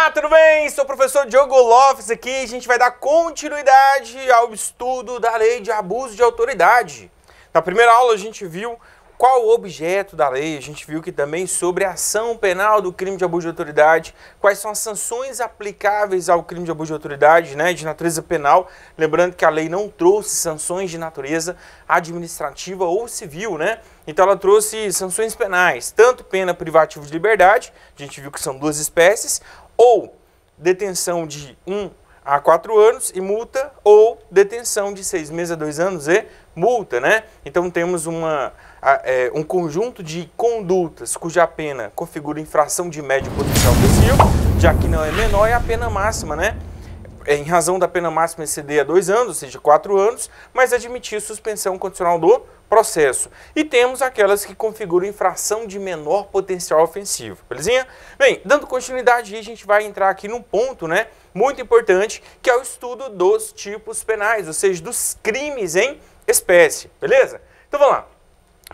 Olá, tudo bem? Sou o professor Diogo Lopes aqui. A gente vai dar continuidade ao estudo da lei de abuso de autoridade. Na primeira aula a gente viu qual o objeto da lei, a gente viu que também sobre a ação penal do crime de abuso de autoridade, quais são as sanções aplicáveis ao crime de abuso de autoridade, né, de natureza penal. Lembrando que a lei não trouxe sanções de natureza administrativa ou civil, né? Então ela trouxe sanções penais, tanto pena privativa de liberdade, a gente viu que são duas espécies, ou detenção de 1 a 4 anos e multa, ou detenção de 6 meses a 2 anos e multa, né? Então temos um conjunto de condutas cuja pena configura infração de médio potencial ofensivo, já que não é menor, é a pena máxima, né? Em razão da pena máxima exceder a 2 anos, ou seja, 4 anos, mas admitir suspensão condicional do processo. E temos aquelas que configuram infração de menor potencial ofensivo, belezinha? Bem, dando continuidade, a gente vai entrar aqui num ponto, né, muito importante, que é o estudo dos tipos penais, ou seja, dos crimes em espécie, beleza? Então vamos lá.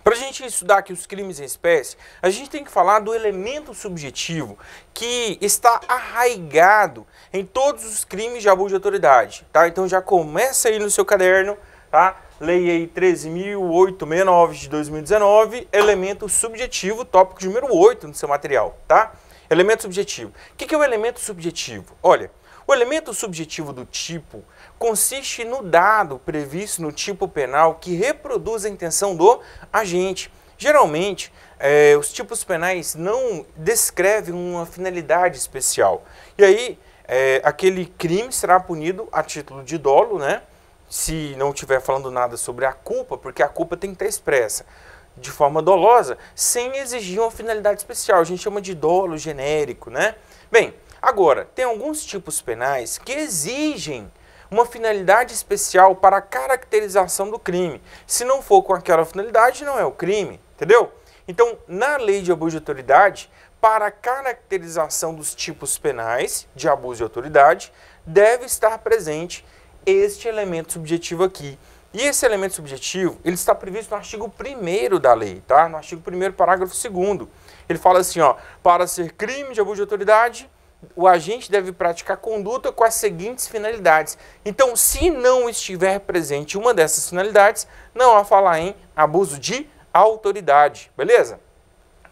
Para a gente estudar aqui os crimes em espécie, a gente tem que falar do elemento subjetivo que está arraigado em todos os crimes de abuso de autoridade, tá? Então já começa aí no seu caderno, tá? Lei aí 13.869 de 2019, elemento subjetivo, tópico de número 8 no seu material, tá? Elemento subjetivo. O que é o elemento subjetivo? Olha, o elemento subjetivo do tipo consiste no dado previsto no tipo penal que reproduz a intenção do agente. Geralmente, os tipos penais não descrevem uma finalidade especial. E aí, aquele crime será punido a título de dolo, né? Se não estiver falando nada sobre a culpa, porque a culpa tem que estar expressa de forma dolosa, sem exigir uma finalidade especial. A gente chama de dolo genérico, né? Bem, agora, tem alguns tipos penais que exigem uma finalidade especial para a caracterização do crime. Se não for com aquela finalidade, não é o crime, entendeu? Então, na lei de abuso de autoridade, para a caracterização dos tipos penais de abuso de autoridade, deve estar presente este elemento subjetivo aqui. E esse elemento subjetivo, ele está previsto no artigo 1º da lei, tá? No artigo 1º, parágrafo 2º. Ele fala assim, ó, para ser crime de abuso de autoridade, o agente deve praticar conduta com as seguintes finalidades. Então, se não estiver presente uma dessas finalidades, não há falar em abuso de autoridade, beleza?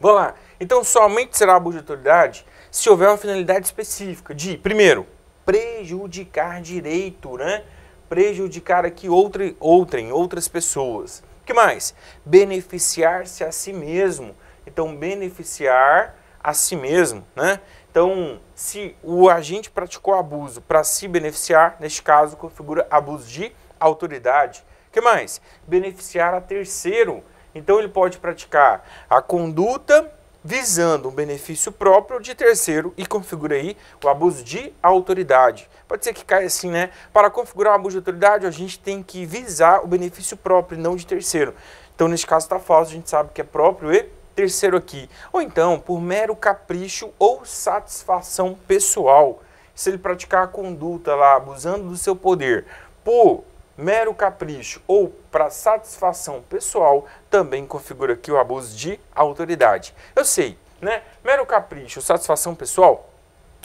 Vamos lá. Então, somente será abuso de autoridade se houver uma finalidade específica de, primeiro, prejudicar direito, né? Prejudicar aqui outras pessoas. O que mais? Beneficiar-se a si mesmo. Então, beneficiar a si mesmo, né? Então, se o agente praticou abuso para se beneficiar, neste caso, configura abuso de autoridade. O que mais? Beneficiar a terceiro. Então, ele pode praticar a conduta visando um benefício próprio de terceiro e configura aí o abuso de autoridade. Pode ser que caia assim, né? Para configurar o abuso de autoridade, a gente tem que visar o benefício próprio e não de terceiro. Então, neste caso está falso, a gente sabe que é próprio e terceiro aqui. Ou então, por mero capricho ou satisfação pessoal. Se ele praticar a conduta lá, abusando do seu poder, por mero capricho ou para satisfação pessoal, também configura aqui o abuso de autoridade. Eu sei, né? Mero capricho, satisfação pessoal,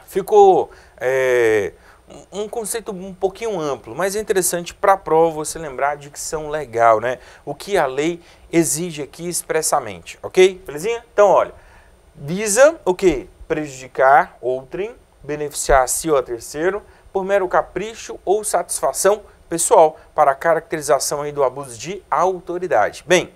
ficou um conceito um pouquinho amplo, mas é interessante para a prova você lembrar de dicção legal, né? O que a lei exige aqui expressamente, ok? Belezinha? Então, olha, visa o quê? Prejudicar outrem, beneficiar a si ou a terceiro, por mero capricho ou satisfação pessoal, para a caracterização aí do abuso de autoridade. Bem,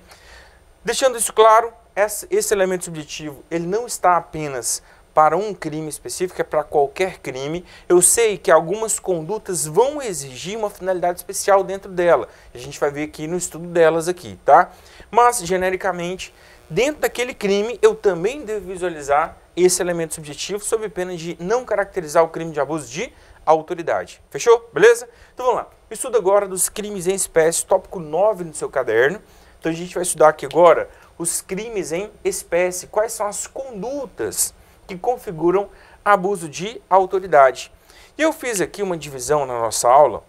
deixando isso claro, esse elemento subjetivo, ele não está apenas para um crime específico, é para qualquer crime. Eu sei que algumas condutas vão exigir uma finalidade especial dentro dela. A gente vai ver aqui no estudo delas aqui, tá? Mas, genericamente, dentro daquele crime, eu também devo visualizar esse elemento subjetivo sob pena de não caracterizar o crime de abuso de autoridade. Fechou? Beleza? Então vamos lá. Estudo agora dos crimes em espécie, tópico 9 no seu caderno. Então a gente vai estudar aqui agora os crimes em espécie. Quais são as condutas que configuram abuso de autoridade? E eu fiz aqui uma divisão na nossa aula,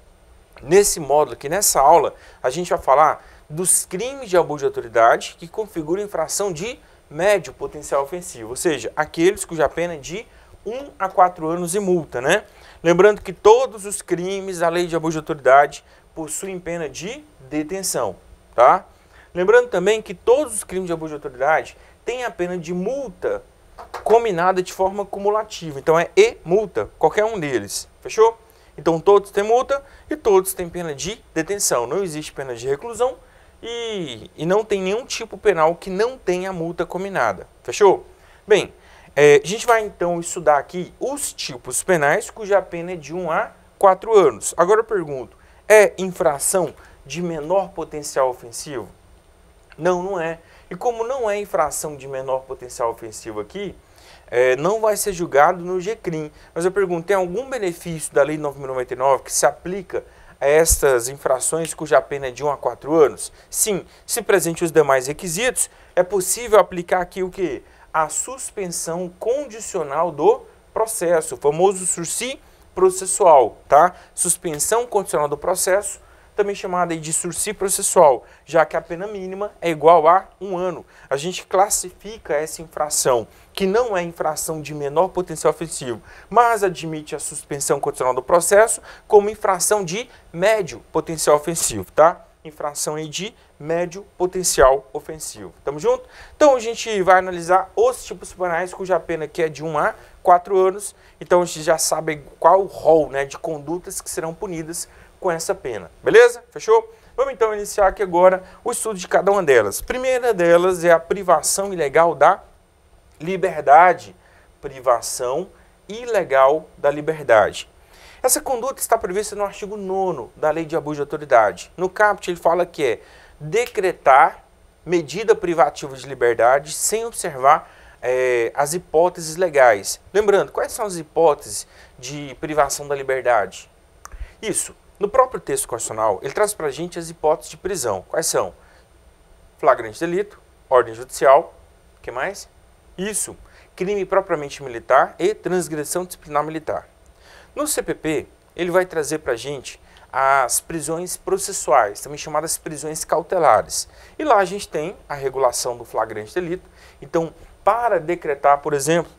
nesse módulo aqui, nessa aula, a gente vai falar dos crimes de abuso de autoridade que configuram infração de médio potencial ofensivo, ou seja, aqueles cuja pena é de 1 a 4 anos e multa, né? Lembrando que todos os crimes da lei de abuso de autoridade possuem pena de detenção, tá? Lembrando também que todos os crimes de abuso de autoridade têm a pena de multa combinada de forma cumulativa. Então é e multa, qualquer um deles. Fechou? Então todos têm multa e todos têm pena de detenção. Não existe pena de reclusão e não tem nenhum tipo penal que não tenha multa combinada. Fechou? Bem, a gente vai então estudar aqui os tipos penais cuja pena é de 1 a 4 anos. Agora eu pergunto, é infração de menor potencial ofensivo? Não, não é. E como não é infração de menor potencial ofensivo aqui, não vai ser julgado no GCRIM. Mas eu pergunto, tem algum benefício da Lei 9.099 que se aplica a estas infrações cuja pena é de 1 a 4 anos? Sim, se presente os demais requisitos, é possível aplicar aqui o quê? A suspensão condicional do processo, o famoso sursi processual, tá? Suspensão condicional do processo, também chamada de sursi processual, já que a pena mínima é igual a 1 ano. A gente classifica essa infração, que não é infração de menor potencial ofensivo, mas admite a suspensão condicional do processo como infração de médio potencial ofensivo, tá? Infração aí de médio potencial ofensivo. Tamo junto? Então a gente vai analisar os tipos penais cuja pena aqui é de 1 a 4 anos. Então a gente já sabe qual o rol, né, de condutas que serão punidas com essa pena. Beleza? Fechou? Vamos então iniciar aqui agora o estudo de cada uma delas. A primeira delas é a privação ilegal da liberdade. Privação ilegal da liberdade. Essa conduta está prevista no artigo 9º da Lei de Abuso de Autoridade. No caput ele fala que é decretar medida privativa de liberdade sem observar as hipóteses legais. Lembrando, quais são as hipóteses de privação da liberdade? Isso, no próprio texto constitucional, ele traz para a gente as hipóteses de prisão. Quais são? Flagrante delito, ordem judicial, o que mais? Isso, crime propriamente militar e transgressão disciplinar militar. No CPP, ele vai trazer para a gente as prisões processuais, também chamadas prisões cautelares. E lá a gente tem a regulação do flagrante delito. Então, para decretar, por exemplo,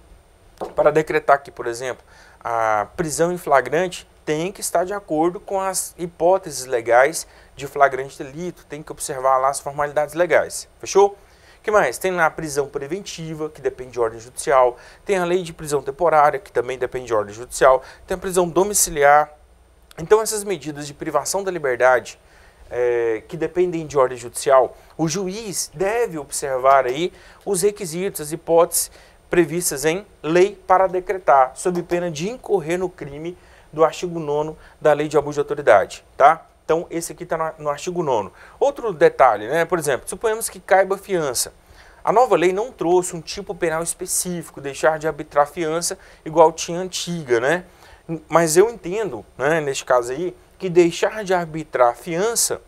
a prisão em flagrante, tem que estar de acordo com as hipóteses legais de flagrante delito, tem que observar lá as formalidades legais. Fechou? O que mais? Tem lá a prisão preventiva, que depende de ordem judicial. Tem a lei de prisão temporária, que também depende de ordem judicial. Tem a prisão domiciliar. Então, essas medidas de privação da liberdade, que dependem de ordem judicial, o juiz deve observar aí os requisitos, as hipóteses previstas em lei para decretar, sob pena de incorrer no crime do artigo 9º da Lei de Abuso de Autoridade, tá? Então, esse aqui está no artigo 9º. Outro detalhe, né? Por exemplo, suponhamos que caiba fiança. A nova lei não trouxe um tipo penal específico, deixar de arbitrar fiança igual tinha a antiga, né? Mas eu entendo, né, neste caso aí, que deixar de arbitrar fiança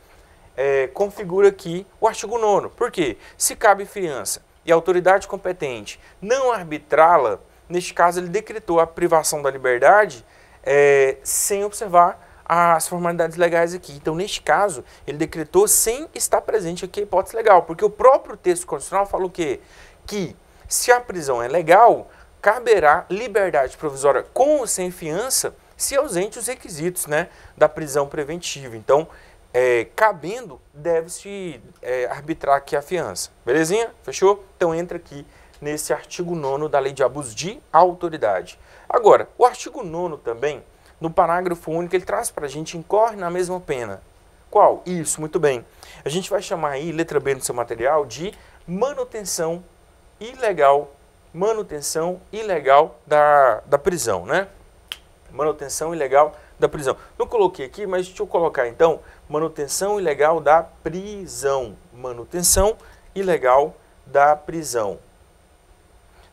configura aqui o artigo 9º. Por quê? Se cabe fiança e a autoridade competente não arbitrá-la, neste caso ele decretou a privação da liberdade sem observar as formalidades legais aqui. Então, neste caso, ele decretou sem estar presente aqui a hipótese legal, porque o próprio texto constitucional fala o quê? Que se a prisão é legal, caberá liberdade provisória com ou sem fiança, se ausente os requisitos, né, da prisão preventiva. Então, cabendo, deve-se arbitrar aqui a fiança. Belezinha? Fechou? Então, entra aqui nesse artigo 9º da Lei de Abuso de Autoridade. Agora, o artigo 9º também, no parágrafo único, ele traz para a gente, incorre na mesma pena. Qual? Isso, muito bem. A gente vai chamar aí, letra B no seu material, de manutenção ilegal da prisão, né? Manutenção ilegal da prisão. Não coloquei aqui, mas deixa eu colocar então, manutenção ilegal da prisão. Manutenção ilegal da prisão.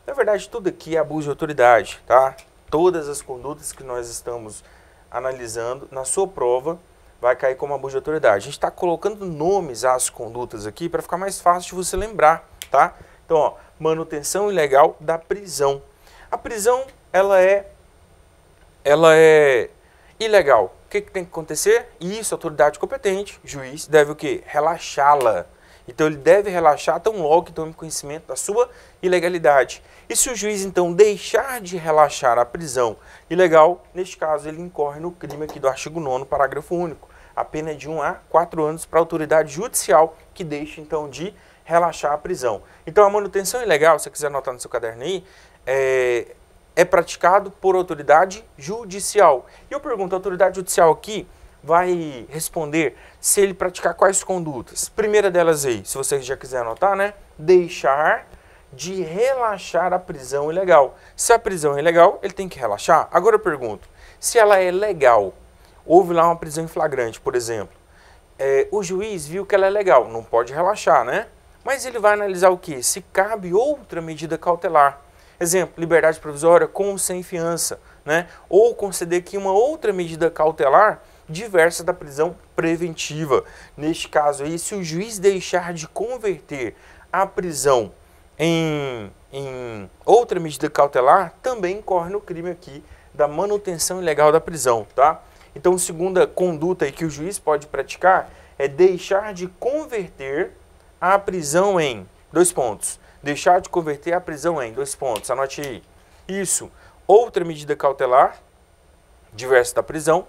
Na verdade, tudo aqui é abuso de autoridade, tá? Todas as condutas que nós estamos analisando, na sua prova, vai cair como abuso de autoridade. A gente está colocando nomes às condutas aqui para ficar mais fácil de você lembrar, tá? Então, ó, manutenção ilegal da prisão. A prisão, ela é ilegal. O que tem que acontecer? Isso, a autoridade competente, juiz, deve o quê? Relaxá-la. Então ele deve relaxar tão logo que tome conhecimento da sua ilegalidade. E se o juiz então deixar de relaxar a prisão ilegal, neste caso ele incorre no crime aqui do artigo 9º, parágrafo único. A pena é de 1 a 4 anos para a autoridade judicial que deixe então de relaxar a prisão. Então a manutenção ilegal, se você quiser anotar no seu caderno aí, é praticado por autoridade judicial. E eu pergunto, a autoridade judicial aqui vai responder se ele praticar quais condutas. Primeira delas aí, se você já quiser anotar, né? Deixar de relaxar a prisão ilegal. Se a prisão é ilegal, ele tem que relaxar. Agora eu pergunto, se ela é legal, houve lá uma prisão em flagrante, por exemplo, o juiz viu que ela é legal, não pode relaxar, né? Mas ele vai analisar o quê? Se cabe outra medida cautelar. Exemplo, liberdade provisória com ou sem fiança, né? Ou conceder aqui uma outra medida cautelar diversa da prisão preventiva. Neste caso aí, se o juiz deixar de converter a prisão em outra medida cautelar, também incorre no crime aqui da manutenção ilegal da prisão, tá? Então, segunda conduta aí que o juiz pode praticar é deixar de converter a prisão em, 2 pontos, deixar de converter a prisão em, 2 pontos, anote aí. Isso, outra medida cautelar diversa da prisão,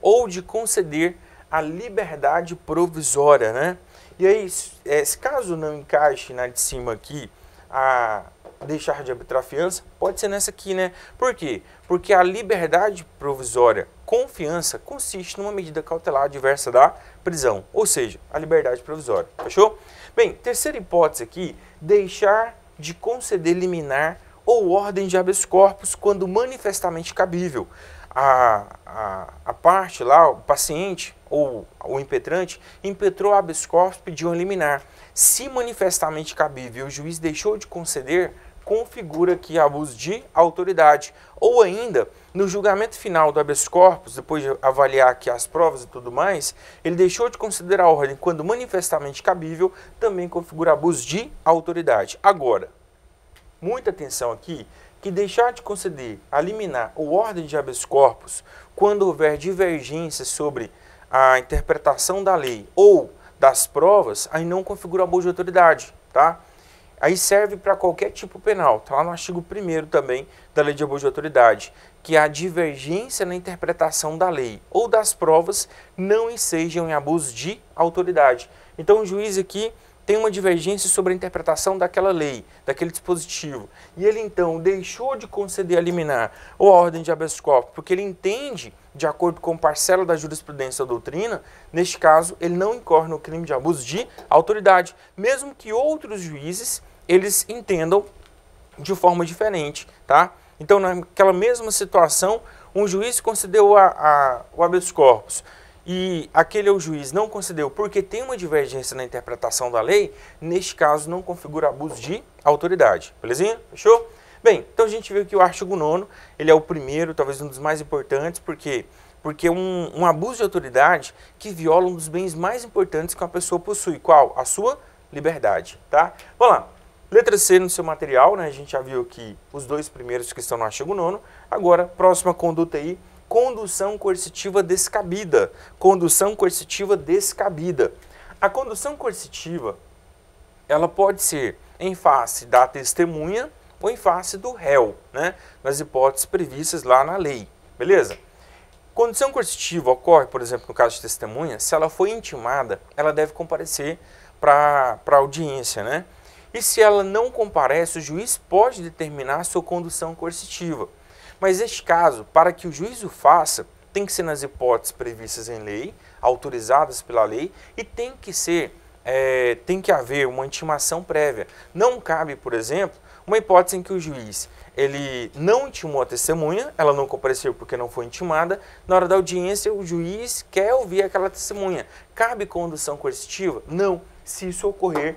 ou de conceder a liberdade provisória, né? E aí, se caso não encaixe na de cima aqui, a deixar de arbitrar fiança, pode ser nessa aqui, né? Por quê? Porque a liberdade provisória com fiança consiste numa medida cautelar diversa da prisão, ou seja, a liberdade provisória, fechou? Bem, terceira hipótese aqui, deixar de conceder liminar ou ordem de habeas corpus quando manifestamente cabível. A parte lá, o paciente ou o impetrante, impetrou habeas corpus, pediu um liminar. Se manifestamente cabível, o juiz deixou de conceder, configura aqui abuso de autoridade. Ou ainda, no julgamento final do habeas corpus, depois de avaliar aqui as provas e tudo mais, ele deixou de considerar a ordem quando manifestamente cabível, também configura abuso de autoridade. Agora, muita atenção aqui, que deixar de conceder a liminar ou ordem de habeas corpus quando houver divergência sobre a interpretação da lei ou das provas, aí não configura abuso de autoridade, tá? Aí serve para qualquer tipo penal, tá lá no artigo 1º também da Lei de Abuso de Autoridade, que a divergência na interpretação da lei ou das provas não ensejam em abuso de autoridade. Então o juiz aqui tem uma divergência sobre a interpretação daquela lei, daquele dispositivo, e ele então deixou de conceder a liminar ou a ordem de habeas corpus, porque ele entende, de acordo com parcela da jurisprudência ou doutrina, neste caso, ele não incorre no crime de abuso de autoridade, mesmo que outros juízes, eles entendam de forma diferente, tá? Então, naquela mesma situação, um juiz concedeu o habeas corpus, e aquele juiz não concedeu porque tem uma divergência na interpretação da lei, neste caso não configura abuso de autoridade. Belezinha? Fechou? Bem, então a gente viu que o artigo 9º, ele é o primeiro, talvez um dos mais importantes, porque é um abuso de autoridade que viola um dos bens mais importantes que uma pessoa possui. Qual? A sua liberdade, tá? Vamos lá. Letra C no seu material, né? A gente já viu aqui os 2 primeiros que estão no artigo 9º. Agora, próxima conduta aí, condução coercitiva descabida. Condução coercitiva descabida. A condução coercitiva, ela pode ser em face da testemunha ou em face do réu, né? Nas hipóteses previstas lá na lei, beleza? Condução coercitiva ocorre, por exemplo, no caso de testemunha, se ela foi intimada, ela deve comparecer para a audiência, né? E se ela não comparece, o juiz pode determinar a sua condução coercitiva. Mas neste caso, para que o juiz o faça, tem que ser nas hipóteses previstas em lei, autorizadas pela lei, e tem que haver uma intimação prévia. Não cabe, por exemplo, uma hipótese em que o juiz ele não intimou a testemunha, ela não compareceu porque não foi intimada, na hora da audiência o juiz quer ouvir aquela testemunha. Cabe condução coercitiva? Não. Se isso ocorrer,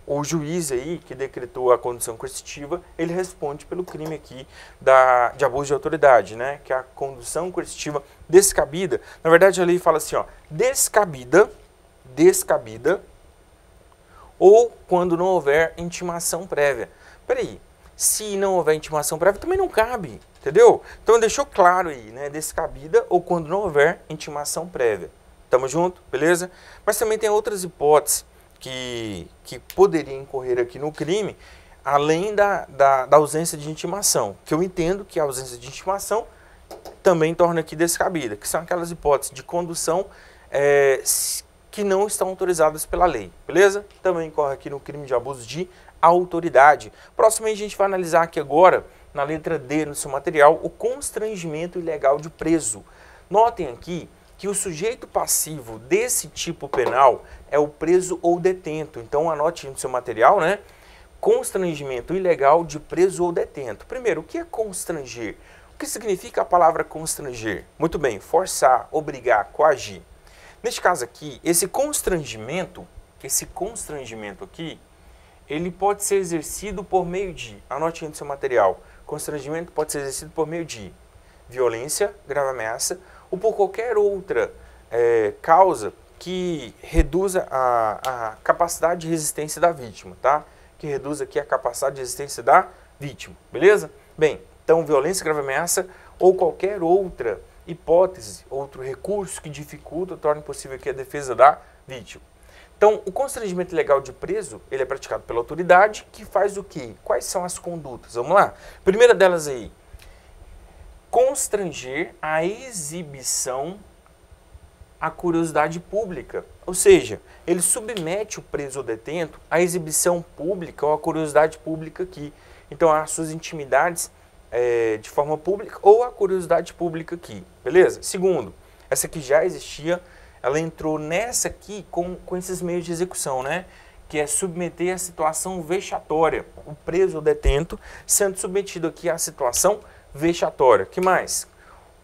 o juiz aí que decretou a condução coercitiva, ele responde pelo crime aqui de abuso de autoridade, né? Que é a condução coercitiva descabida. Na verdade, a lei fala assim, ó, descabida, ou quando não houver intimação prévia. Peraí, se não houver intimação prévia, também não cabe, entendeu? Então deixou claro aí, né? Descabida ou quando não houver intimação prévia. Tamo junto, beleza? Mas também tem outras hipóteses que poderia incorrer aqui no crime, além da ausência de intimação, que eu entendo que a ausência de intimação também torna aqui descabida, que são aquelas hipóteses de condução que não estão autorizadas pela lei, beleza? Também incorre aqui no crime de abuso de autoridade. Próximo a gente vai analisar aqui agora, na letra D no seu material, o constrangimento ilegal de preso. Notem aqui que o sujeito passivo desse tipo penal é o preso ou detento. Então anote no seu material, né? Constrangimento ilegal de preso ou detento. Primeiro, o que é constranger? O que significa a palavra constranger? Muito bem, forçar, obrigar, coagir. Neste caso aqui, esse constrangimento aqui, ele pode ser exercido por meio de, anote aí no seu material, constrangimento pode ser exercido por meio de violência, grave ameaça, ou por qualquer outra causa que reduza a capacidade de resistência da vítima, tá? Que reduz aqui a capacidade de resistência da vítima, beleza? Bem, então violência, grave ameaça ou qualquer outra hipótese, outro recurso que dificulta ou torna impossível aqui a defesa da vítima. Então, o constrangimento ilegal de preso, ele é praticado pela autoridade, que faz o quê? Quais são as condutas? Vamos lá? Primeira delas aí, constranger a exibição à curiosidade pública. Ou seja, ele submete o preso ou detento à exibição pública ou à curiosidade pública aqui. Então, às suas intimidades de forma pública ou à curiosidade pública aqui. Beleza? Segundo, essa aqui já existia, ela entrou nessa aqui com esses meios de execução, né? Que é submeter a situação vexatória. O preso ou detento sendo submetido aqui à situação vexatória. Que mais?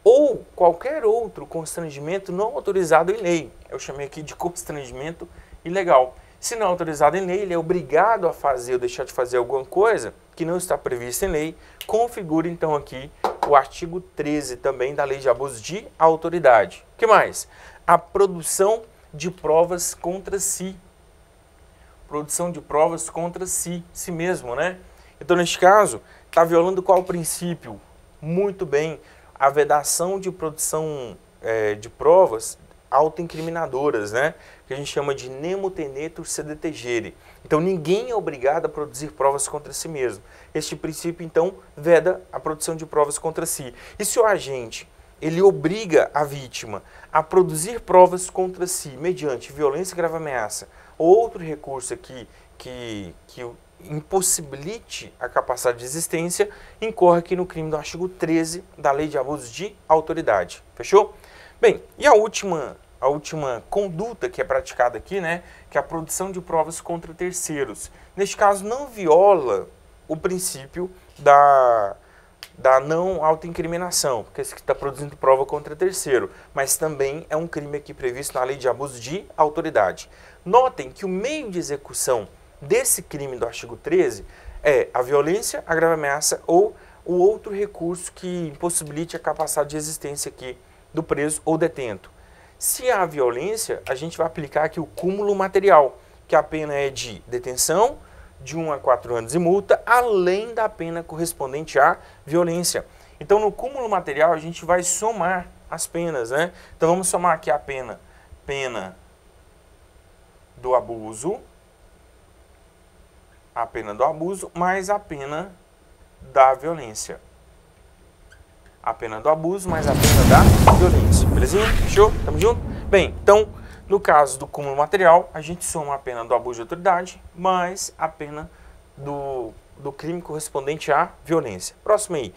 Ou qualquer outro constrangimento não autorizado em lei. Eu chamei aqui de constrangimento ilegal. Se não autorizado em lei, ele é obrigado a fazer ou deixar de fazer alguma coisa que não está prevista em lei. Configura então aqui o artigo 13 também da Lei de Abuso de Autoridade. O que mais? A produção de provas contra si. Produção de provas contra si mesmo, né? Então, neste caso, está violando qual princípio? Muito bem, a vedação de produção de provas autoincriminadoras, né? Que a gente chama de nemo tenetur sed tegere. Então, ninguém é obrigado a produzir provas contra si mesmo. Este princípio, então, veda a produção de provas contra si. E se o agente ele obriga a vítima a produzir provas contra si mediante violência, grave ameaça ou outro recurso aqui que impossibilite a capacidade de existência, incorre aqui no crime do artigo 13 da Lei de Abuso de Autoridade. Fechou? Bem, e a última conduta que é praticada aqui, né, que é a produção de provas contra terceiros. Neste caso, não viola o princípio da não autoincriminação, porque esse que está produzindo prova contra terceiro, mas também é um crime aqui previsto na Lei de Abuso de Autoridade. Notem que o meio de execução desse crime do artigo 13 é a violência, a grave ameaça ou o outro recurso que impossibilite a capacidade de existência aqui do preso ou detento. Se há violência, a gente vai aplicar aqui o cúmulo material, que a pena é de detenção, de 1 a 4 anos e multa, além da pena correspondente à violência. Então, no cúmulo material, a gente vai somar as penas, né? Então, vamos somar aqui a pena do abuso, mais a pena da violência. A pena do abuso mais a pena da violência. Belezinha? Fechou? Tamo junto? Bem, então, no caso do cúmulo material, a gente soma a pena do abuso de autoridade mais a pena do crime correspondente à violência. Próximo aí.